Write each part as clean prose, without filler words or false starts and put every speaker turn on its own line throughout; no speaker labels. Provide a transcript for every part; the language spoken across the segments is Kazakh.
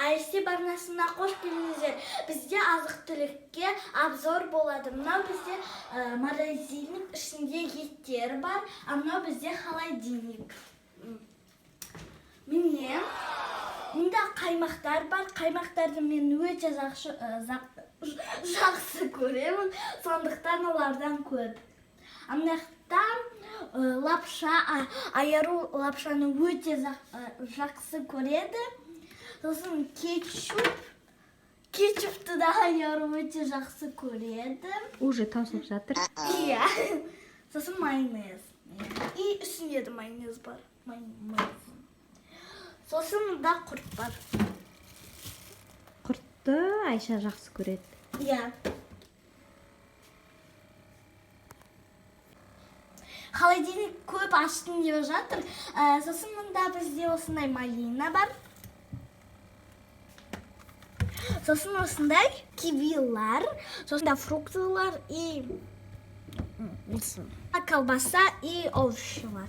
IC барнасына қош келдіңіздер. Бізде азық-түлікке обзор болады. Мынау бізде морозильник ішінде еттер бар, а мынау бізде холодильник. Міне, мұнда қаймақтар бар. Қаймақтарды мен өте жақсы көремін, сондықтан олардан көп. Аңнақтан лапша, айару лапшаны өте жақсы көреді. Сосын кетчупты да айару өте жақсы көреді.
Уже таусылып жатыр.
Иә. Сосын майонез. И үстінде де майонез бар. Сосын мұнда құрт бар.
Құртты Айша жақсы көреді.
Иә. Холодильник көп аштым деп жатыр. Сосын мұнда бізде осындай малина бар. Сосын осындай кивилар, сосын фруктылар и колбаса и овощи бар.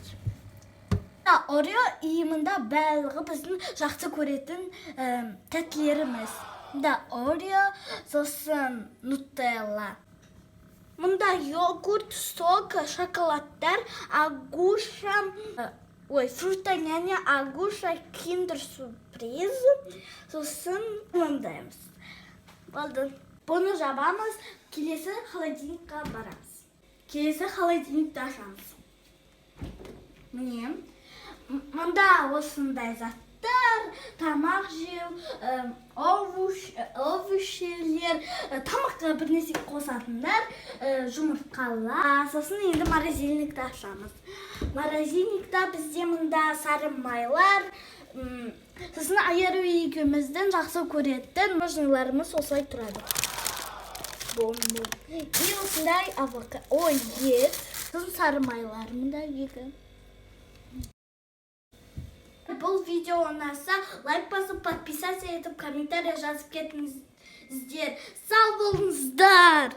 Орео и мұнда барлығы біздің жақсы көретін тәттілеріміз. Мұнда Орео, сосын нутелла. Мұнда йогурт, сок, шоколадтар, агуша, фрутоняня, агуша, киндер сюрприз. Сосын мұндаймыз. Болды. Бұны жабамыз, келесі холодильникқа барамыз. Келесі холодильникті ашамыз. Міне, мұнда осындай заттар, тамақ жеу, овощелер, тамаққа бірнәрсе қосатындар, жұмыртқалар. Сосын енді морозильникті ашамыз. Морозильникта бізде мұнда сары майлар, сосын айару екеуміздің жақсы көретін мороженеларымыз осылай тұрады. И осындай ет, сосын сары майлар мұнда екі. Бұл видео ұнаса, лайк басып, подписаться етіп, комментария жазып кетіңіздер. Сау болыңыздар!